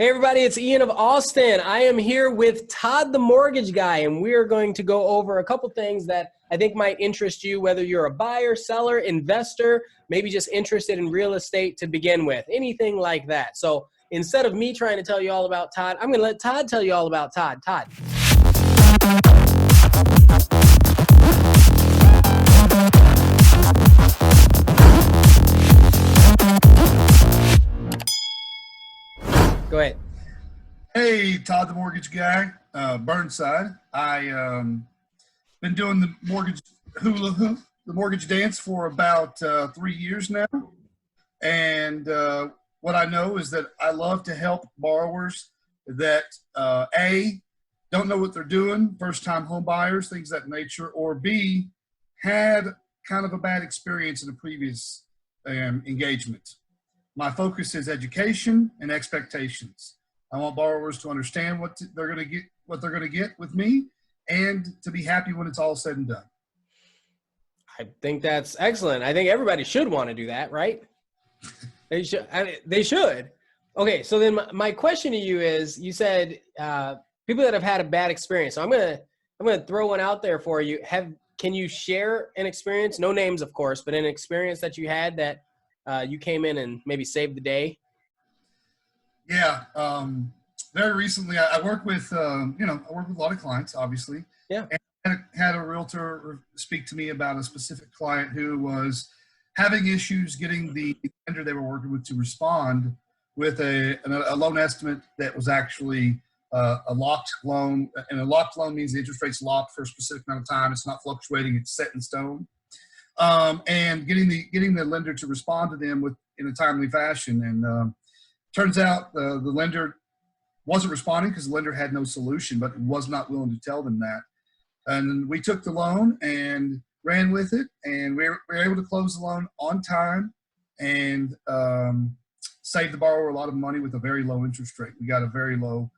Hey everybody, it's Ian of Austin. I am here with Todd the mortgage guy, and we are going to go over a couple things that I think might interest you, whether you're a buyer, seller, investor, maybe just interested in real estate to begin with, anything like that. So instead of me trying to tell you all about Todd, I'm going to let Todd tell you all about Todd. Todd. Go ahead. Hey, Todd, the mortgage guy, Burnside. I been doing the mortgage hula hoop, the mortgage dance for about 3 years now. And what I know is that I love to help borrowers that A, don't know what they're doing, first-time home buyers, things of that nature, or B, had kind of a bad experience in a previous engagement. My focus is education and expectations. I want borrowers to understand what they're going to get with me, and to be happy when it's all said and done. I think that's excellent. I think everybody should want to do that, right? They should. They should. Okay, so then my question to you is: you said people that have had a bad experience. So I'm gonna throw one out there for you. Can you share an experience? No names, of course, but an experience that you had that you came in and maybe saved the day? Yeah, very recently I work with I work with a lot of clients, obviously. Yeah. And had a realtor speak to me about a specific client who was having issues getting the lender they were working with to respond with a loan estimate that was actually a locked loan. And a locked loan means the interest rate's locked for a specific amount of time. It's not fluctuating; it's set in stone. And getting the lender to respond to them in a timely fashion. And turns out the lender wasn't responding because the lender had no solution, but was not willing to tell them that. And we took the loan and ran with it, and we were able to close the loan on time and save the borrower a lot of money with a very low interest rate. We got a very low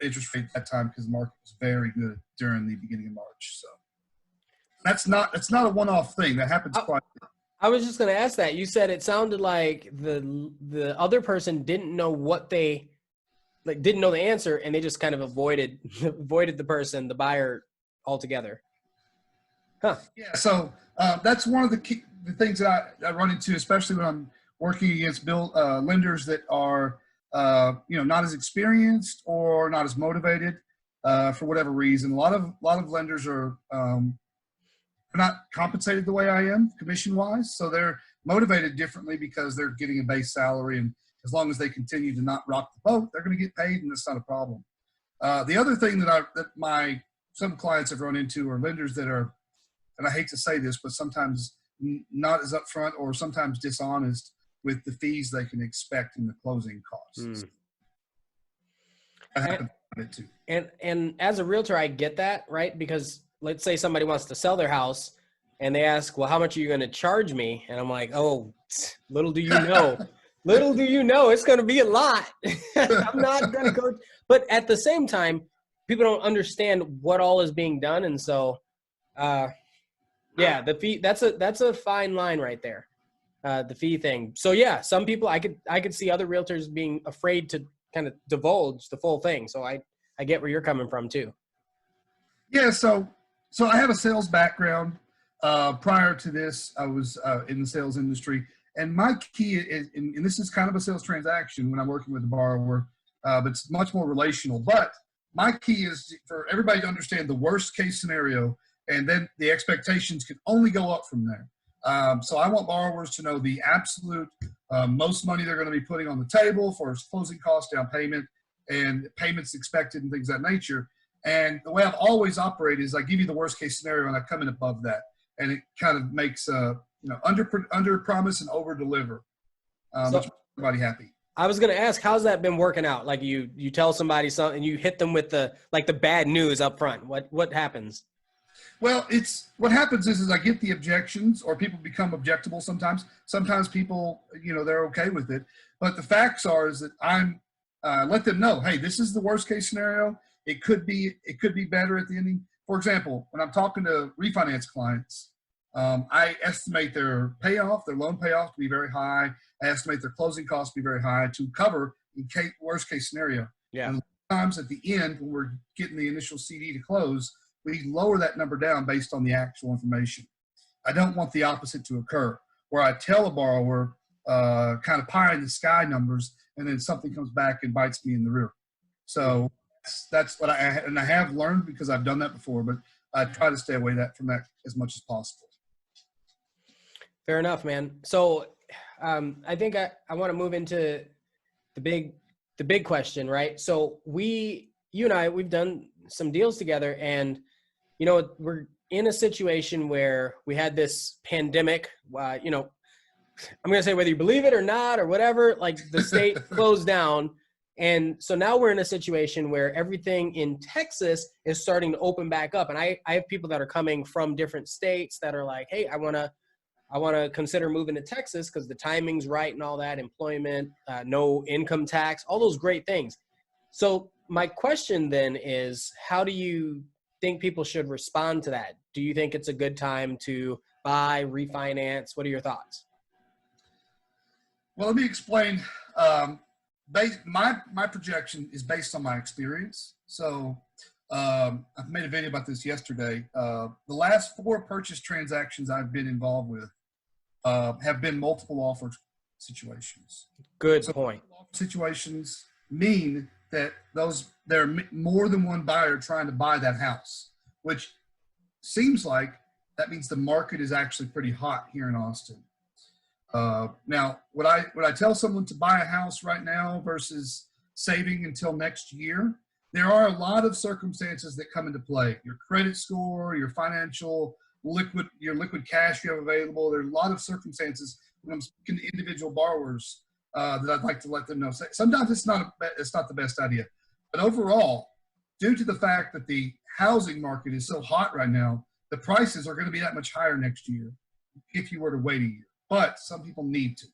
interest rate at that time because the market was very good during the beginning of March. So that's not a one-off thing. That happens quite a lot. I was just going to ask that. You said it sounded like the other person didn't know didn't know the answer, and they just kind of avoided the buyer altogether. Huh. Yeah. So that's one of the things that I run into, especially when I'm working against lenders that are not as experienced or not as motivated for whatever reason. A lot of lenders are not compensated the way I am commission-wise, so they're motivated differently because they're getting a base salary, and as long as they continue to not rock the boat, they're going to get paid, and that's not a problem. The other thing that some clients have run into are lenders that are, and I hate to say this, but sometimes not as upfront or sometimes dishonest with the fees they can expect in the closing costs. That happens a bit too. And as a realtor, I get that, right? Because let's say somebody wants to sell their house and they ask, well, how much are you going to charge me? And I'm like, oh, little do you know, it's going to be a lot. I'm not going to go. But at the same time, people don't understand what all is being done. And so, the fee, that's a fine line right there. The fee thing. So yeah, some people I could see other realtors being afraid to kind of divulge the full thing. So I get where you're coming from too. Yeah. So I have a sales background. Prior to this, I was in the sales industry, and my key is, and this is kind of a sales transaction when I'm working with a borrower, but it's much more relational. But my key is for everybody to understand the worst case scenario, and then the expectations can only go up from there. So I want borrowers to know the absolute most money they're going to be putting on the table for closing costs, down payment, and payments expected, and things of that nature. And the way I've always operated is I give you the worst case scenario and I come in above that. And it kind of makes, under promise and over deliver, which makes everybody happy. I was going to ask, how's that been working out? Like you tell somebody something and you hit them with the bad news up front. What happens? Well, what happens is I get the objections, or people become objectable sometimes. Sometimes people, they're okay with it. But the facts is that I'm let them know, hey, this is the worst case scenario. It could be better at the ending. For example, when I'm talking to refinance clients, I estimate their loan payoff to be very high. I estimate their closing costs to be very high to cover worst case scenario. Yeah. And times at the end, when we're getting the initial CD to close, we lower that number down based on the actual information. I don't want the opposite to occur, where I tell a borrower kind of pie in the sky numbers, and then something comes back and bites me in the rear. So that's what I have learned, because I've done that before, but I try to stay away from that as much as possible. Fair enough, man. So I think I want to move into the big question, right? So you and I, we've done some deals together, and we're in a situation where we had this pandemic. I'm going to say, whether you believe it or not or whatever, like the state closed down. And so now we're in a situation where everything in Texas is starting to open back up. And I have people that are coming from different states that are like, hey, I want to consider moving to Texas because the timing's right and all that, employment, no income tax, all those great things. So my question then is, how do you think people should respond to that? Do you think it's a good time to buy, refinance? What are your thoughts? Well, let me explain. My projection is based on my experience. So I've made a video about this yesterday. The last 4 purchase transactions I've been involved with have been multiple offer situations. Good point. Situations mean that there are more than one buyer trying to buy that house, which seems like that means the market is actually pretty hot here in Austin. Now, would I tell someone to buy a house right now versus saving until next year? There are a lot of circumstances that come into play. Your credit score, your financial your liquid cash you have available. There are a lot of circumstances when I'm speaking to individual borrowers that I'd like to let them know. Sometimes it's not the best idea, but overall, due to the fact that the housing market is so hot right now, the prices are going to be that much higher next year if you were to wait a year. But some people need to.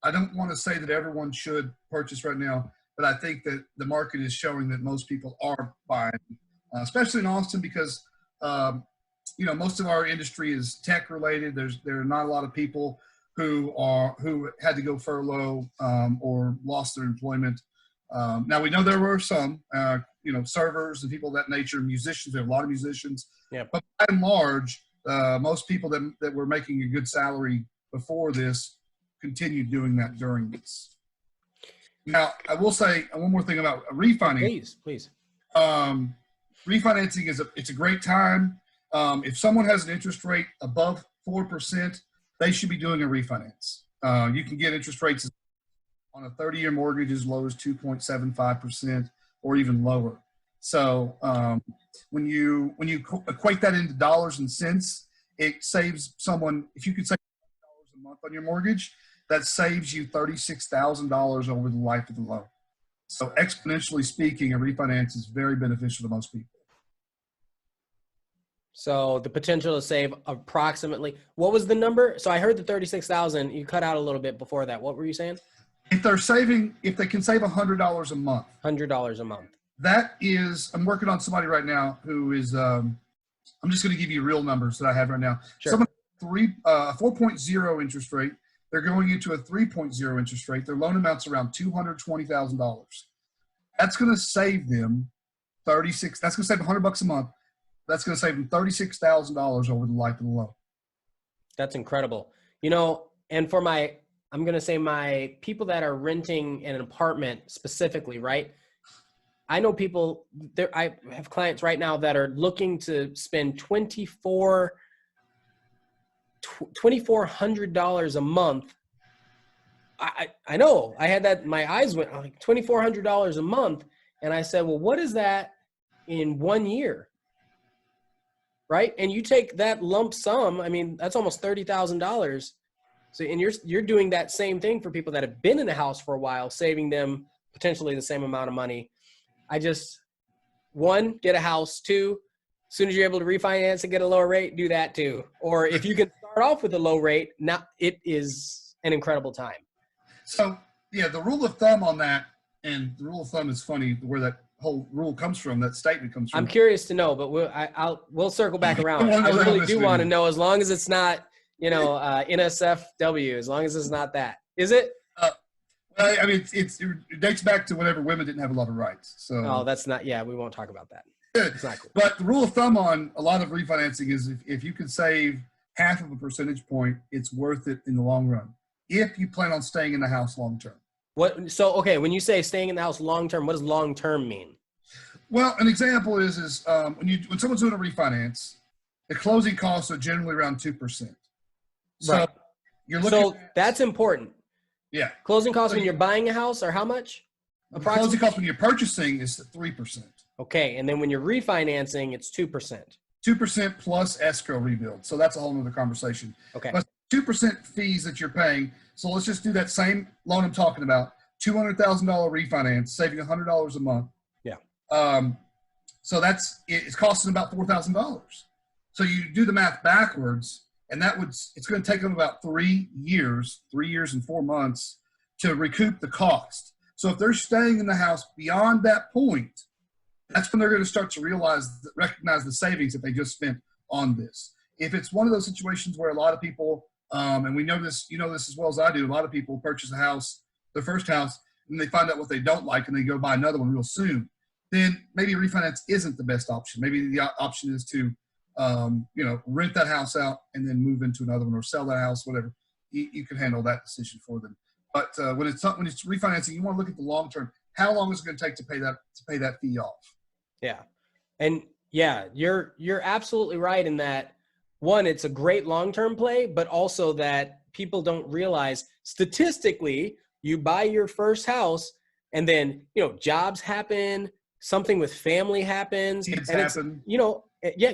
I don't want to say that everyone should purchase right now, but I think that the market is showing that most people are buying, especially in Austin, because most of our industry is tech related. There are not a lot of people who had to go furlough or lost their employment. Now we know there were some, servers and people of that nature, musicians. We have a lot of musicians. Yeah. But by and large, most people that were making a good salary before this continued doing that during this. Now, I will say one more thing about refinancing. Please. Refinancing it's a great time. If someone has an interest rate above 4%, they should be doing a refinance. You can get interest rates on a 30-year mortgage as low as 2.75% or even lower. So when you equate that into dollars and cents, it saves someone, if you could save $100 a month on your mortgage, that saves you $36,000 over the life of the loan. So exponentially speaking, a refinance is very beneficial to most people. So the potential to save approximately, what was the number? So I heard the 36,000. You cut out a little bit before that. What were you saying? If they can save $100 a month. $100 a month. That is, I'm working on somebody right now who is, I'm just going to give you real numbers that I have right now. Sure. Someone 4.0 interest rate. They're going into a 3.0 interest rate. Their loan amount's around $220,000. That's going to save them that's going to save $100 a month. That's going to save them $36,000 over the life of the loan. That's incredible. And for I'm going to say my people that are renting an apartment specifically, right? I know people there. I have clients right now that are looking to spend $2,400 a month. I know I had that. My eyes went like $2,400 a month. And I said, well, what is that in 1 year? Right. And you take that lump sum. I mean, that's almost $30,000. So, and you're doing that same thing for people that have been in the house for a while, saving them potentially the same amount of money. One, get a house. Two, as soon as you're able to refinance and get a lower rate, do that too. Or if you can start off with a low rate, now it is an incredible time. So yeah, the rule of thumb on that, and the rule of thumb is funny where that whole rule comes from, that statement comes from. I'm curious to know, but we'll circle back around. I really do want to know, as long as it's not, NSFW, as long as it's not that. Is it? Well, I mean, it dates back to whenever women didn't have a lot of rights. Oh, So, that's not, yeah, we won't talk about that. It's not cool. but the rule of thumb on a lot of refinancing is if you can save half of a percentage point, it's worth it in the long run. If you plan on staying in the house long term. So, okay, when you say staying in the house long term, what does long term mean? Well, an example is when someone's doing a refinance, the closing costs are generally around 2%. So Right. you're looking. So that's important. Yeah. Closing costs when you're buying a house are how much? The closing cost when you're purchasing is 3%. Okay, and then when you're refinancing, it's 2%. 2% plus escrow rebuild. So that's a whole other conversation. Okay. But 2% fees that you're paying. So let's just do that same loan I'm talking about. $200,000 refinance, saving $100 a month. Yeah. So it's costing about $4,000. So you do the math backwards, and it's going to take them about 3 years and 4 months to recoup the cost. So if they're staying in the house beyond that point, that's when they're going to start to recognize the savings that they just spent on this. If it's one of those situations where a lot of people, and we know this, you know this as well as I do, a lot of people purchase a house, their first house, and they find out what they don't like and they go buy another one real soon, then maybe refinance isn't the best option. Maybe the option is to, rent that house out and then move into another one or sell that house, whatever. You can handle that decision for them. But when it's refinancing, you want to look at the long term. How long is it going to take to pay that fee off? Yeah. And yeah, you're absolutely right in that. One, it's a great long-term play, but also that people don't realize statistically, you buy your first house and then, jobs happen, something with family happens. Kids and happen.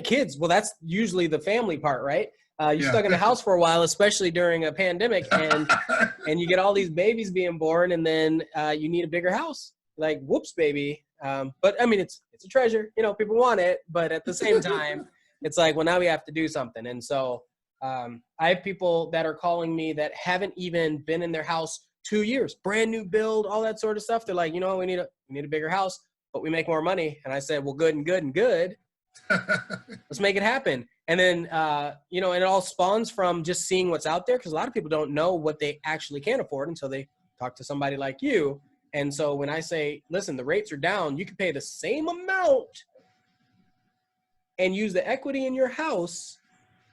Kids. Well, that's usually the family part, right? You're stuck in the house for a while, especially during a pandemic, and you get all these babies being born, and then you need a bigger house. Like, whoops, baby. But I mean, it's a treasure. People want it, but at the same time, it's like, well, now we have to do something. And so I have people that are calling me that haven't even been in their house 2 years, brand new build, all that sort of stuff. They're like, we need a bigger house, but we make more money. And I said, well, good and good and good. Let's make it happen. And then, and it all spawns from just seeing what's out there, because a lot of people don't know what they actually can afford until they talk to somebody like you. And so when I say, listen, the rates are down, you can pay the same amount and use the equity in your house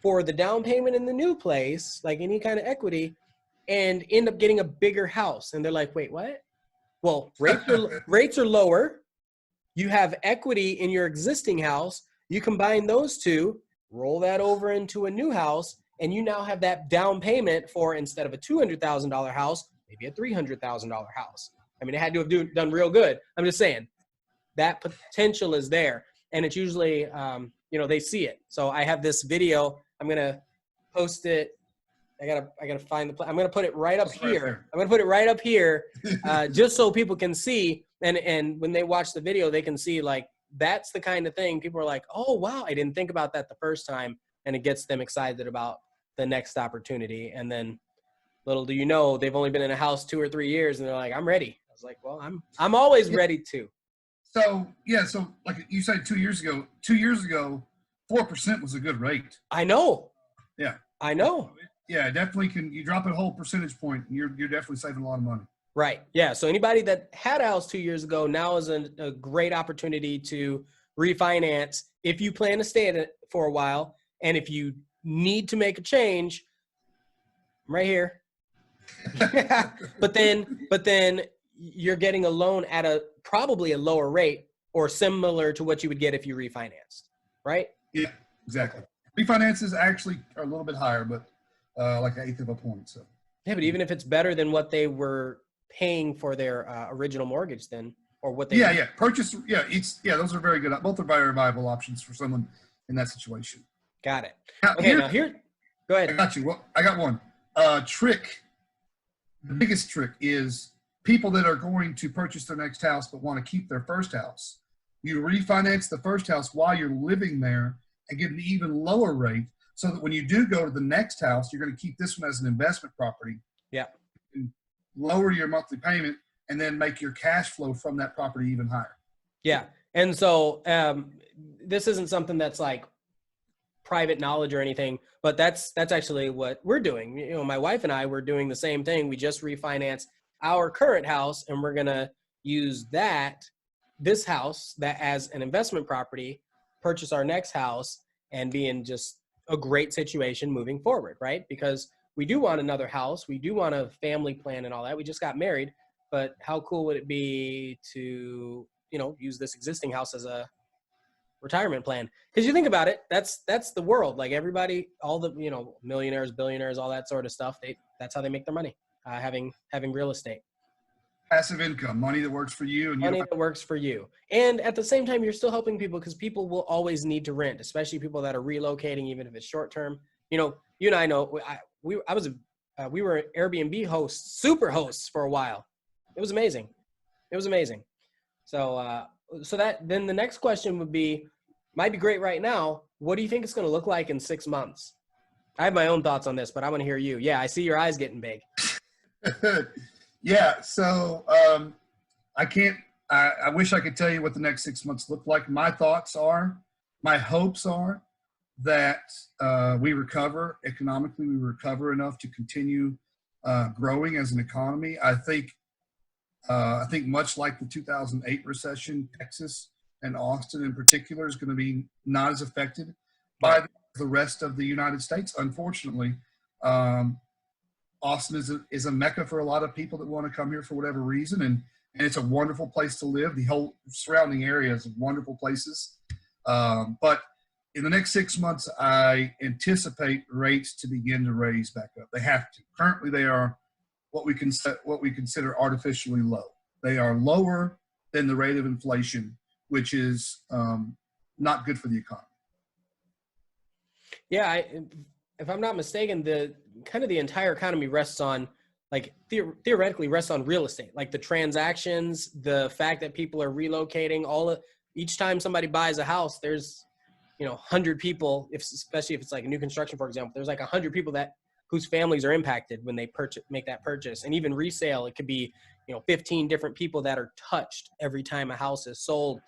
for the down payment in the new place, like any kind of equity, and end up getting a bigger house. And they're like, wait, what? Well, rates are lower. You have equity in your existing house. You combine those two, roll that over into a new house, and you now have that down payment for, instead of a $200,000 house, maybe a $300,000 house. I mean, it had to have done real good. I'm just saying that potential is there, and it's usually, they see it. So I have this video. I'm gonna post it. I gotta find the. I'm gonna put it right up here. I'm gonna put it right up here, just so people can see. And when they watch the video, they can see, like, that's the kind of thing people are like, oh wow, I didn't think about that the first time, and it gets them excited about the next opportunity. And then, little do you know, they've only been in a house 2 or 3 years, and they're like, I'm ready. I was like, well, I'm always ready to. So like you said, 2 years ago, 4% was a good rate. I know. Yeah. I know. Yeah, definitely can. You drop a whole percentage point, and you're definitely saving a lot of money. Right. Yeah. So anybody that had a house 2 years ago, now is a great opportunity to refinance if you plan to stay in it for a while. And if you need to make a change, I'm right here. But then you're getting a loan at probably a lower rate, or similar to what you would get if you refinanced, right? Yeah, exactly. Refinances actually are a little bit higher, but like 1/8 of a point. So yeah, but even if it's better than what they were paying for their original mortgage, then, or what they purchase. Those are very good. Both are very viable options for someone in that situation. Got it. Now here, go ahead. I got you. Well, I got one trick. The biggest trick is people that are going to purchase their next house but want to keep their first house. You refinance the first house while you're living there and get an even lower rate, so that when you do go to the next house, you're going to keep this one as an investment property. Yeah. And lower your monthly payment, and then make your cash flow from that property even higher. Yeah. And so this isn't something that's like private knowledge or anything, but that's actually what we're doing. My wife and I were doing the same thing. We just refinanced our current house and we're going to use this house that as an investment property, purchase our next house and be in just a great situation moving forward, right? Because we do want another house. We do want a family plan and all that. We just got married, but how cool would it be to, use this existing house as a retirement plan? Because you think about it, that's the world. Like everybody, all the, millionaires, billionaires, all that sort of stuff, that's how they make their money, having real estate. Passive income, money that works for you. And money that works for you. And at the same time, you're still helping people because people will always need to rent, especially people that are relocating, even if it's short term. You and I know, we were Airbnb hosts, super hosts for a while. It was amazing. So, then the next question would be, might be great right now. What do you think it's going to look like in 6 months? I have my own thoughts on this, but I want to hear you. Yeah, I see your eyes getting big. Yeah. So I wish I could tell you what the next 6 months look like. My hopes are that we recover economically. We recover enough to continue growing as an economy. I think much like the 2008 recession, Texas and Austin in particular is going to be not as affected by the rest of the United States. Unfortunately, Austin is a mecca for a lot of people that want to come here for whatever reason, and it's a wonderful place to live. The whole surrounding area is wonderful places. But in the next 6 months, I anticipate rates to begin to raise back up. They have to. Currently, they are what we consider artificially low. They are lower than the rate of inflation, which is not good for the economy. Yeah, if I'm not mistaken, the entire economy rests on, like, theoretically rests on real estate, like the transactions, the fact that people are relocating. Each time somebody buys a house, there's 100 people, especially if it's like a new construction, for example, there's like 100 people whose families are impacted when they make that purchase. And even resale, it could be 15 different people that are touched every time a house is sold.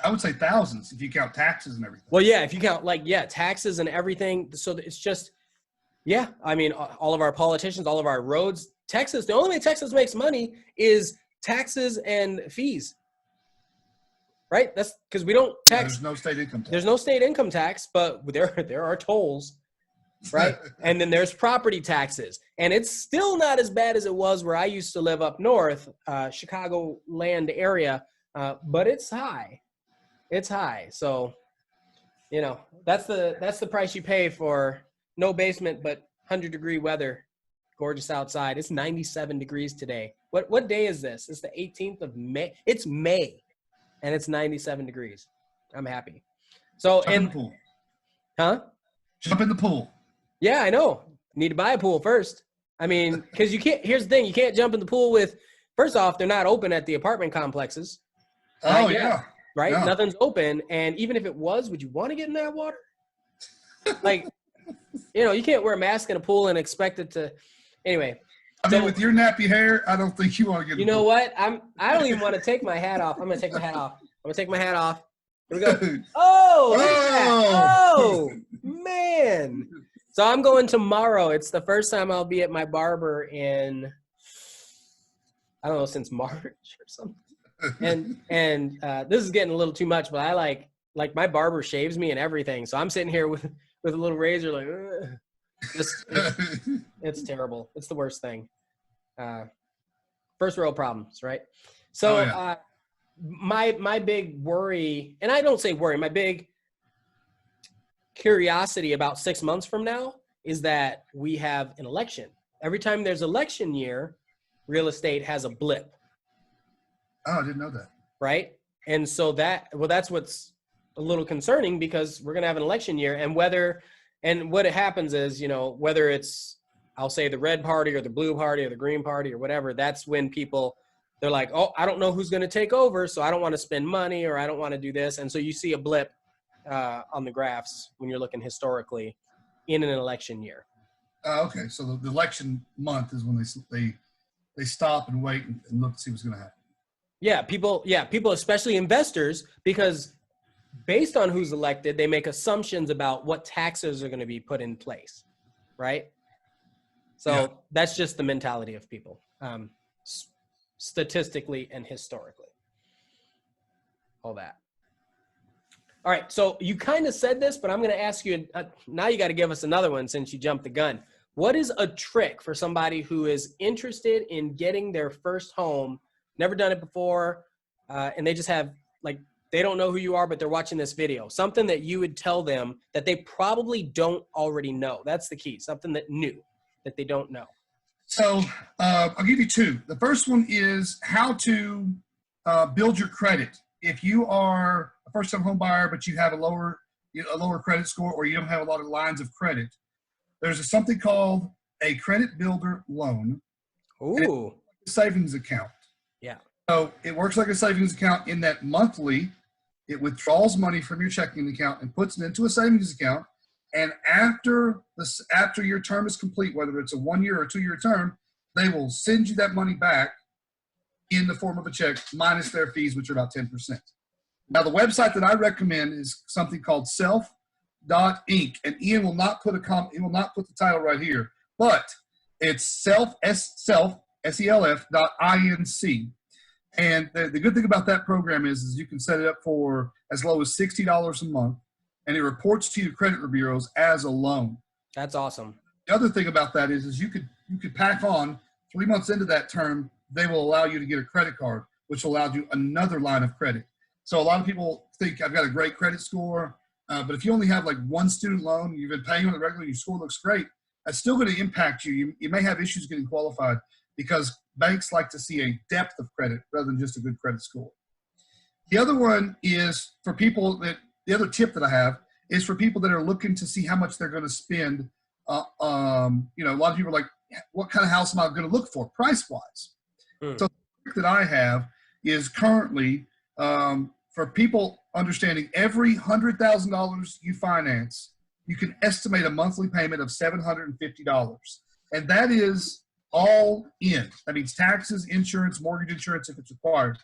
I would say thousands if you count taxes and everything. Well, yeah, if you count taxes and everything. So it's just, yeah, I mean, all of our politicians, all of our roads, Texas, the only way Texas makes money is taxes and fees, right? That's because we don't tax. There's no state income tax. There's no state income tax, but there are tolls, right? And then there's property taxes. And it's still not as bad as it was where I used to live up north, Chicago land area, but it's high. It's high. So, that's the price you pay for no basement, but 100-degree weather, gorgeous outside. It's 97 degrees today. What day is this? It's the 18th of May. It's May, and it's 97 degrees. I'm happy. So, Jump in the pool. Huh? Jump in the pool. Yeah, I know. Need to buy a pool first. I mean, because you can't. Here's the thing: you can't jump in the pool with. First off, they're not open at the apartment complexes. Oh yeah. Right? Yeah. Nothing's open, and even if it was, would you want to get in that water? Like, you can't wear a mask in a pool and expect it to. Anyway. I mean, with your nappy hair, I don't think you want to get. You know what? I don't even want to take my hat off. I'm gonna take my hat off. Here we go. Oh, man. So I'm going tomorrow. It's the first time I'll be at my barber in, I don't know, since March or something. And this is getting a little too much, but I like my barber shaves me and everything. So I'm sitting here with a little razor, like, it's terrible. It's the worst thing. First world problems, right? So my big worry, and I don't say worry, my big curiosity about 6 months from now is that we have an election. Every time there's election year, real estate has a blip. Oh, I didn't know that. Right? And so that's what's a little concerning, because we're going to have an election year, and what happens is, whether it's, I'll say, the red party or the blue party or the green party or whatever, that's when people, they're like, oh, I don't know who's going to take over, so I don't want to spend money, or I don't want to do this. And so you see a blip on the graphs when you're looking historically in an election year. Okay. So the election month is when they stop and wait and look to see what's going to happen. Yeah, people, especially investors, because based on who's elected, they make assumptions about what taxes are going to be put in place, right? So that's just the mentality of people. statistically and historically. All that. All right, so you kind of said this, but I'm going to ask you, now you got to give us another one since you jumped the gun. What is a trick for somebody who is interested in getting their first home, never done it before, and they just have, like, they don't know who you are, but they're watching this video? Something that you would tell them that they probably don't already know. That's the key, something that new, that they don't know. So I'll give you two. The first one is how to build your credit. If you are a first-time home buyer, but you have a lower credit score, or you don't have a lot of lines of credit, there's something called a credit builder loan. Ooh. Savings account. Yeah. So it works like a savings account in that monthly it withdraws money from your checking account and puts it into a savings account. And after your term is complete, whether it's a 1 year or 2 year term, they will send you that money back in the form of a check minus their fees, which are about 10%. Now, the website that I recommend is something called self.inc, and Ian will not put he will not put the title right here, but it's self, S-E-L-F .inc. And the good thing about that program is you can set it up for as low as $60 a month, and it reports to your credit bureaus as a loan. That's awesome. The other thing about that is you could pack on 3 months into that term, they will allow you to get a credit card, which will allow you another line of credit. So a lot of people think I've got a great credit score, but if you only have like one student loan, you've been paying on it regularly, your score looks great, that's still going to impact you. You may have issues getting qualified because banks like to see a depth of credit rather than just a good credit score. The other one is for people the other tip that I have is for people that are looking to see how much they're going to spend. A lot of people are like, what kind of house am I going to look for price-wise? So the trick that I have is currently for people understanding every $100,000 you finance, you can estimate a monthly payment of $750. And that is all in. That means taxes, insurance, mortgage insurance if it's required.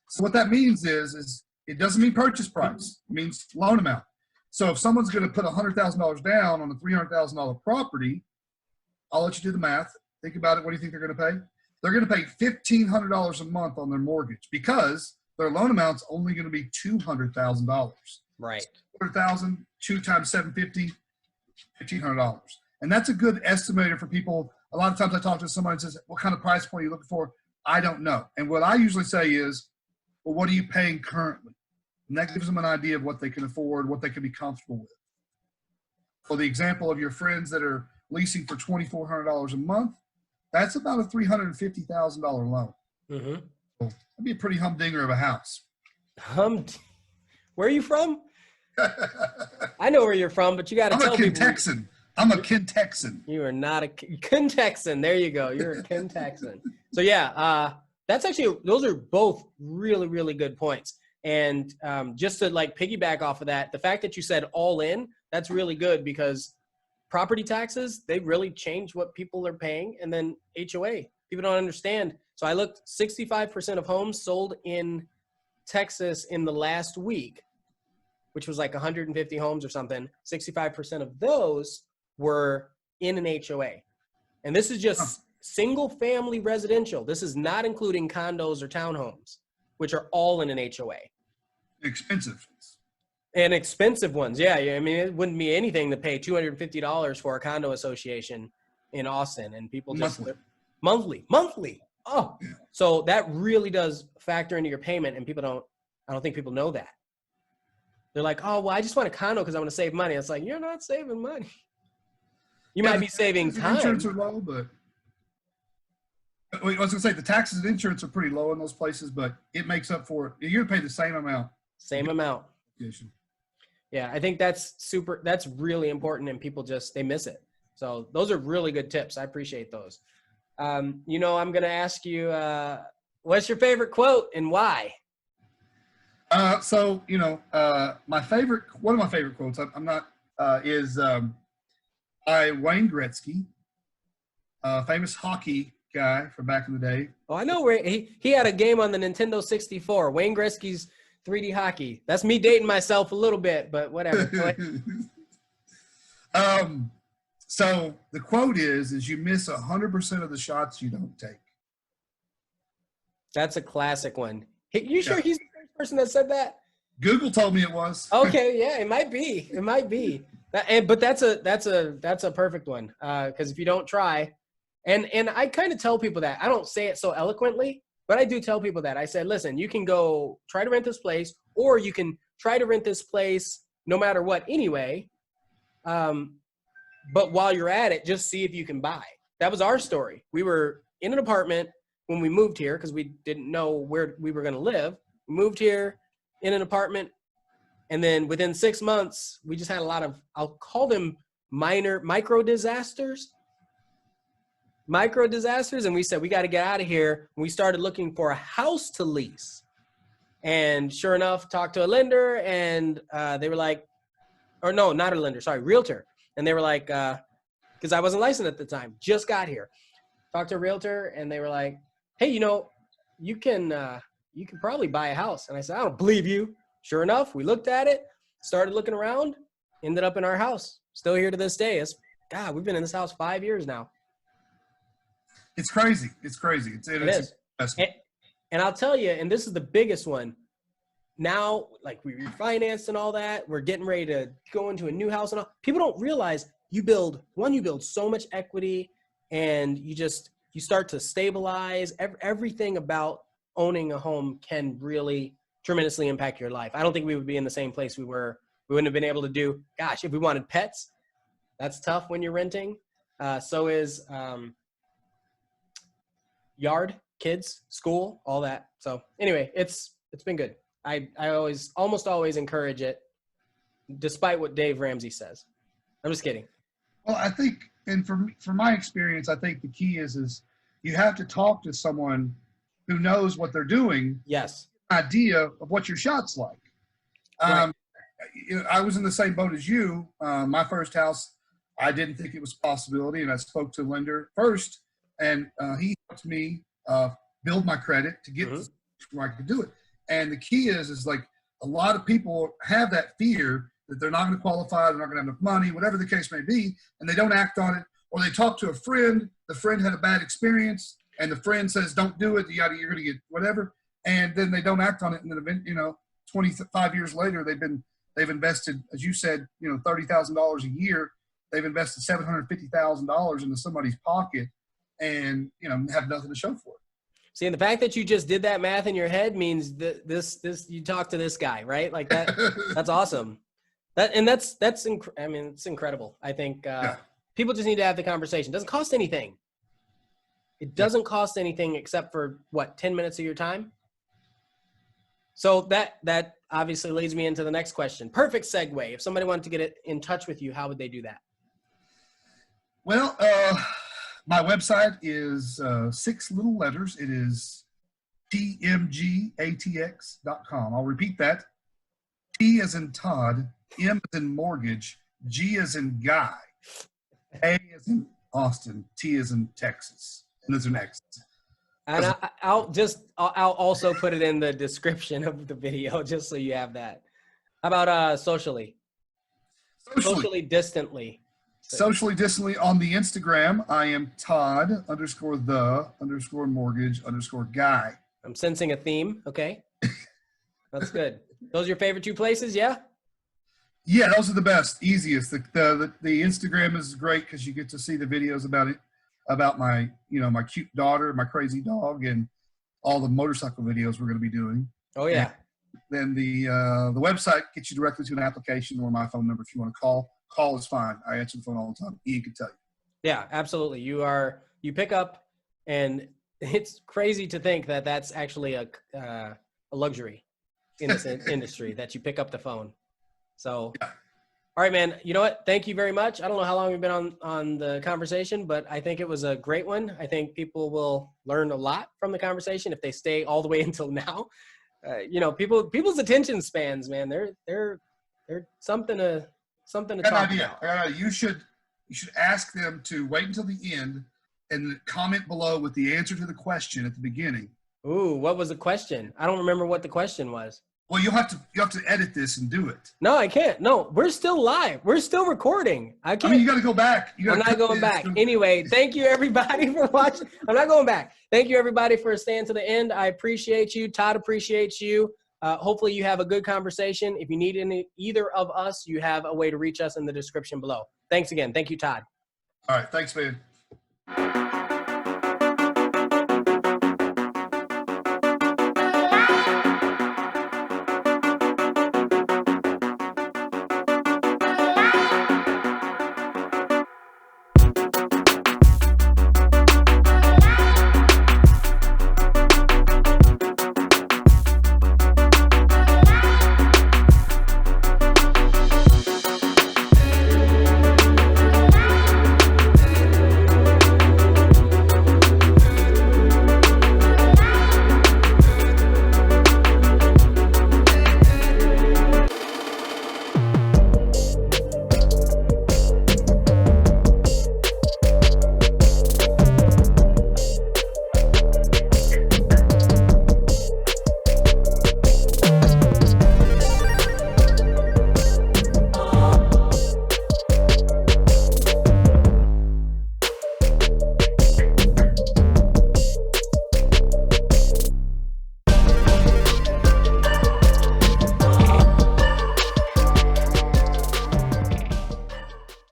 So what that means is it doesn't mean purchase price. It means loan amount. So if someone's going to put $100,000 down on a $300,000 property, I'll let you do the math. Think about it. What do you think they're going to pay? They're going to pay $1,500 a month on their mortgage because their loan amount's only going to be $200,000. Right. $200,000, 2 times $750, $1,500. And that's a good estimator for people. A lot of times I talk to somebody and says, what kind of price point are you looking for? I don't know. And what I usually say is, well, what are you paying currently? And that gives them an idea of what they can afford, what they can be comfortable with. For the example of your friends that are leasing for $2,400 a month, that's about a $350,000 loan. Mm-hmm. So that'd be a pretty humdinger of a house. Where are you from? I know where you're from, but you got to tell me. I'm a Texan. I'm a Ken Texan. You are not a Ken Texan. There you go. You're a Ken Texan. So yeah, that's actually, those are both really, really good points. And just to like piggyback off of that, the fact that you said all in, that's really good because property taxes, they really change what people are paying. And then HOA, people don't understand. So I looked, 65% of homes sold in Texas in the last week, which was like 150 homes or something. 65% of those were in an HOA. And this is just single family residential. This is not including condos or townhomes, which are all in an HOA. Expensive. And expensive ones. Yeah. I mean, it wouldn't be anything to pay $250 for a condo association in Austin. And people just monthly. Oh, yeah. So that really does factor into your payment. And I don't think people know that. They're like, oh, well, I just want a condo because I want to save money. It's like, you're not saving money. You might be saving time. Insurance are low, but I was going to say the taxes and insurance are pretty low in those places, but it makes up for it. You're going to pay the same amount. Same amount. Yeah, I think that's really important, and people they miss it. So those are really good tips. I appreciate those. I'm going to ask you, what's your favorite quote and why? One of my favorite quotes, is by Wayne Gretzky, famous hockey guy from back in the day. Oh, I know where he had a game on the Nintendo 64. Wayne Gretzky's 3D hockey. That's me dating myself a little bit, but whatever. So the quote is you miss 100% of the shots you don't take. That's a classic one. Hey, you sure Yeah. he's the first person that said that? Google told me it was. Okay, yeah, it might be. It might be. But that's a perfect one. Because if you don't try, and I kind of tell people that. I don't say it so eloquently, but I do tell people that. I said, listen, you can go try to rent this place, or you can try to rent this place no matter what anyway. But while you're at it, just see if you can buy. That was our story. We were in an apartment when we moved here because we didn't know where we were going to live. We moved here in an apartment, and then within 6 months, we just had a lot of, I'll call them micro disasters. And we said, we got to get out of here. And we started looking for a house to lease. And sure enough, talked to a lender, and they were like, or no, not a lender, sorry, realtor. And they were like, because I wasn't licensed at the time, just got here. Talked to a realtor, and they were like, hey, you can probably buy a house. And I said, I don't believe you. Sure enough, we looked at it, started looking around, ended up in our house. Still here to this day. God, we've been in this house 5 years now. It's crazy. It's crazy. It is. And I'll tell you, and this is the biggest one. Now, like, we refinanced and all that. We're getting ready to go into a new house and all. People don't realize you build so much equity, and you start to stabilize. Everything about owning a home can really tremendously impact your life. I don't think we would be in the same place we were. We wouldn't have been able to do, gosh, if we wanted pets, that's tough when you're renting. So is yard, kids, school, all that. So anyway, it's been good. I almost always encourage it, despite what Dave Ramsey says. I'm just kidding. Well, I think, and from my experience, I think the key is you have to talk to someone who knows what they're doing. Yes. Idea of what your shot's like. Right. I was in the same boat as you. My first house, I didn't think it was a possibility, and I spoke to Leander first, and he helped me build my credit to get where I could do it. And the key is like a lot of people have that fear that they're not going to qualify, they're not going to have enough money, whatever the case may be, and they don't act on it, or they talk to a friend, the friend had a bad experience, and the friend says, don't do it, you're going to get whatever, and then they don't act on it, and then 25 years later, they've invested, as you said, $30,000 a year, they've invested $750,000 into somebody's pocket, and have nothing to show for it. See, and the fact that you just did that math in your head means that this you talk to this guy, right? Like that. That's awesome. It's incredible. I think people just need to have the conversation. It doesn't cost anything. It doesn't cost anything except for 10 minutes of your time. So that obviously leads me into the next question. Perfect segue. If somebody wanted to get in touch with you, how would they do that? Well, my website is 6 little letters. It is tmgatx.com. I'll repeat that. T as in Todd, M as in mortgage, G as in guy, A as in Austin, T as in Texas. And those are next. And I'll also put it in the description of the video just so you have that. How about socially distantly? Socially distantly on the Instagram, I am Todd_the_mortgage_guy. I'm sensing a theme. Okay. That's good. Those are your favorite 2 places? Yeah. Yeah, those are the best, easiest. The Instagram is great because you get to see the videos about my my cute daughter, my crazy dog, and all the motorcycle videos we're going to be doing. Oh yeah. And then the website gets you directly to an application or my phone number if you want to call. Call is fine. I answer the phone all the time. Ian can tell you. Yeah, absolutely. You pick up, and it's crazy to think that that's actually a luxury in this industry that you pick up the phone. So, yeah. All right, man. You know what? Thank you very much. I don't know how long we've been on the conversation, but I think it was a great one. I think people will learn a lot from the conversation if they stay all the way until now. People's attention spans, man. They're something to talk about. You should ask them to wait until the end and comment below with the answer to the question at the beginning. Ooh, what was the question? I don't remember what the question was. Well, you have to edit this and do it. No, I can't. No, we're still live. We're still recording. I can't. I mean, you got to go back. I'm not going back. Anyway, thank you everybody for watching. I'm not going back. Thank you everybody for staying to the end. I appreciate you. Todd appreciates you. Hopefully you have a good conversation. If you need either of us, you have a way to reach us in the description below. Thanks again. Thank you, Todd. All right. Thanks, man.